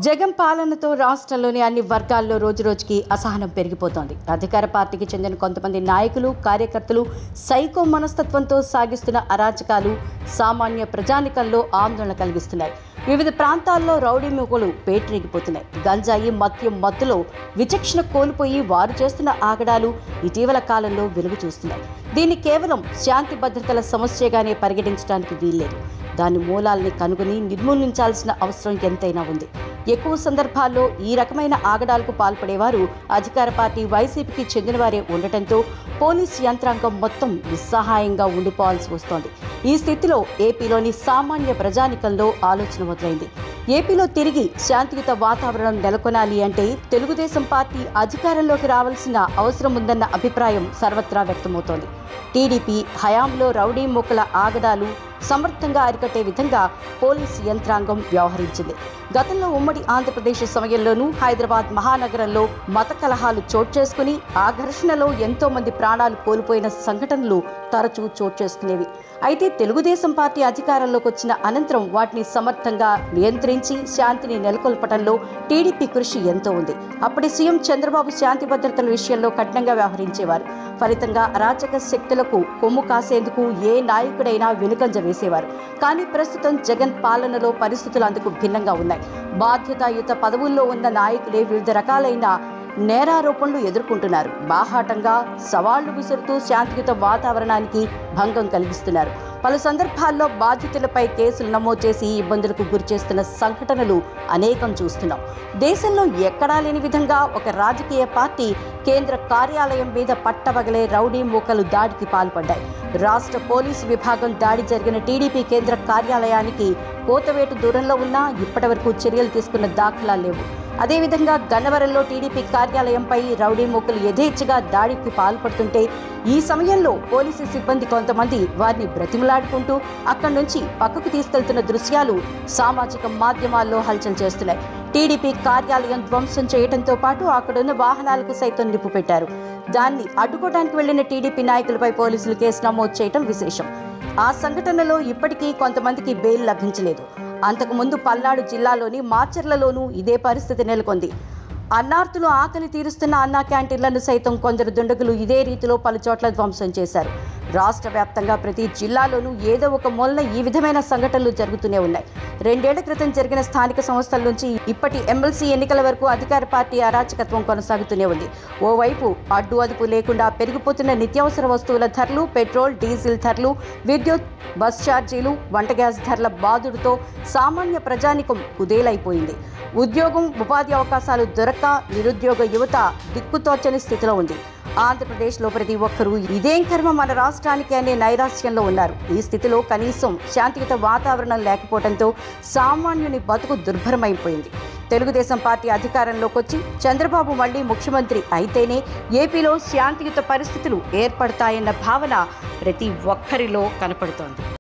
జగన్ పాలనతో రాష్ట్రంలోని అన్ని వర్గాల్లో రోజురోజుకి అసహనం పెరిగిపోతోంది. అధికార పార్టీకి చెందిన కొంతమంది నాయకులు, కార్యకర్తలు సైకో మనస్తత్వంతో సాగిస్తున్న అరాచకాలు సామాన్య ప్రజానికంలో ఆందోళన కలిగిస్తున్నాయి. వివిధ ప్రాంతాల్లో రౌడీ మూకలు పేటరేగిపోతున్నాయి. గంజాయి, మద్యం మత్తులో విచక్షణ కోల్పోయి వారు చేస్తున్న ఆగడాలు ఇటీవల కాలంలో వెలుగు చూస్తున్నాయి. దీన్ని కేవలం శాంతి భద్రతల సమస్యగానే పరిగణించడానికి వీల్లేదు. దాని మూలాల్ని కనుగొని నిర్మూలించాల్సిన అవసరం ఎంతైనా ఉంది. ఎక్కువ సందర్భాల్లో ఈ రకమైన ఆగడాలకు పాల్పడేవారు అధికార పార్టీ వైసీపీకి చెందినవారే ఉండటంతో పోలీస్ యంత్రాంగం మొత్తం నిస్సహాయంగా ఉండిపోవాల్సి వస్తోంది. ఈ స్థితిలో ఏపీలోని సామాన్య ప్రజానికంలో ఆలోచన మొదలైంది. ఏపీలో తిరిగి శాంతియుత వాతావరణం నెలకొనాలి అంటే తెలుగుదేశం పార్టీ అధికారంలోకి రావాల్సిన అవసరం ఉందన్న అభిప్రాయం సర్వత్రా వ్యక్తమవుతోంది. టీడీపీ హయాంలో రౌడీ మూకల ఆగడాలు సమర్థంగా అరికట్టే విధంగా పోలీసు యంత్రాంగం వ్యవహరించింది. గతంలో ఉమ్మడి ఆంధ్రప్రదేశ్ సమయంలోనూ హైదరాబాద్ మహానగరంలో మత కలహాలు చోటు చేసుకుని ఆ ఘర్షణలో ఎంతో మంది ప్రాణాలు కోల్పోయిన సంఘటనలు తరచూ చోటు చేసుకునేవి. అయితే తెలుగుదేశం పార్టీ అధికారంలోకి వచ్చిన అనంతరం వాటిని సమర్థంగా నియంత్రించి శాంతిని నెలకొల్పడంలో టీడీపీ కృషి ఎంతో ఉంది. అప్పటి సీఎం చంద్రబాబు శాంతి భద్రతల విషయంలో కఠినంగా వ్యవహరించేవారు. ఫలితంగా అరాచక శక్తులకు కొమ్ము కాసేందుకు ఏ నాయకుడైనా వెనుకంజ వేసేవారు. కానీ ప్రస్తుతం జగన్ పాలనలో పరిస్థితులు అందుకు భిన్నంగా ఉన్నాయి. బాధ్యతాయుత పదవుల్లో ఉన్న నాయకులే వివిధ రకాలైన నేరారోపణలు ఎదుర్కొంటున్నారు. బాహాటంగా సవాళ్లు విసురుతూ శాంతియుత వాతావరణానికి భంగం కలిగిస్తున్నారు. పలు సందర్భాల్లో బాధితులపై కేసులు నమోదు చేసి ఇబ్బందులకు గురిచేస్తున్న సంఘటనలు అనేకం చూస్తున్నాం. దేశంలో ఎక్కడా లేని విధంగా ఒక రాజకీయ పార్టీ కేంద్ర కార్యాలయం మీద పట్టబగలే రౌడీ మూకలు దాడికి పాల్పడ్డాయి. రాష్ట్ర పోలీసు విభాగం దాడి జరిగిన టీడీపీ కేంద్ర కార్యాలయానికి కోతవేటు దూరంలో ఉన్నా ఇప్పటివరకు చర్యలు తీసుకున్న దాఖలాలు లేవు. అదేవిధంగా గన్నవరంలో టీడీపీ కార్యాలయంపై రౌడీ మూకలు యథేచ్ఛగా దాడికి పాల్పడుతుంటే ఈ సమయంలో పోలీసు సిబ్బంది కొంతమంది వారిని బ్రతిమలాడుకుంటూ అక్కడి నుంచి పక్కకు తీసుకెళ్తున్న దృశ్యాలు సామాజిక మాధ్యమాల్లో హల్చల్ చేస్తున్నాయి. టీడీపీ కార్యాలయం ధ్వంసం చేయడంతో పాటు అక్కడున్న వాహనాలకు సైతం నిప్పు పెట్టారు. దాన్ని అడ్డుకోవడానికి వెళ్లిన టీడీపీ నాయకులపై పోలీసులు కేసు నమోదు చేయడం విశేషం. ఆ సంఘటనలో ఇప్పటికీ కొంతమందికి బెయిల్ లభించలేదు. అంతకుముందు పల్నాడు జిల్లాలోని మాచర్లలోనూ ఇదే పరిస్థితి నెలకొంది. అన్నార్తులు ఆకలి తీరుస్తున్న అన్నా క్యాంటీన్లను సైతం కొందరు దుండగులు ఇదే రీతిలో పలుచోట్ల ధ్వంసం చేశారు. రాష్ట్ర వ్యాప్తంగా ప్రతి జిల్లాలోనూ ఏదో ఒక మూలన ఈ విధమైన సంఘటనలు జరుగుతూనే ఉన్నాయి. 2 ఏళ్ల క్రితం జరిగిన స్థానిక సంస్థల నుంచి ఇప్పటి ఎమ్మెల్సీ ఎన్నికల వరకు అధికార పార్టీ అరాచకత్వం కొనసాగుతూనే ఉంది. ఓవైపు అడ్డు అదుపు లేకుండా పెరిగిపోతున్న నిత్యావసర వస్తువుల ధరలు, పెట్రోల్, డీజిల్ ధరలు, విద్యుత్, బస్ ఛార్జీలు, వంట గ్యాస్ ధరల బాదుడుతో సామాన్య ప్రజానికం కుదేలైపోయింది. ఉద్యోగం, ఉపాధి అవకాశాలు దొరక్క నిరుద్యోగ యువత దిక్కుతోచని స్థితిలో ఉంది. ఆంధ్రప్రదేశ్లో ప్రతి ఒక్కరూ ఇదేం కర్మ మన రాష్ట్రానికి అనే నైరాశ్యంలో ఉన్నారు. ఈ స్థితిలో కనీసం శాంతియుత వాతావరణం లేకపోవడంతో సామాన్యుని బతుకు దుర్భరమైపోయింది. తెలుగుదేశం పార్టీ అధికారంలోకి వచ్చి చంద్రబాబు మళ్లీ ముఖ్యమంత్రి అయితేనే ఏపీలో శాంతియుత పరిస్థితులు ఏర్పడతాయన్న భావన ప్రతి ఒక్కరిలో కనపడుతోంది.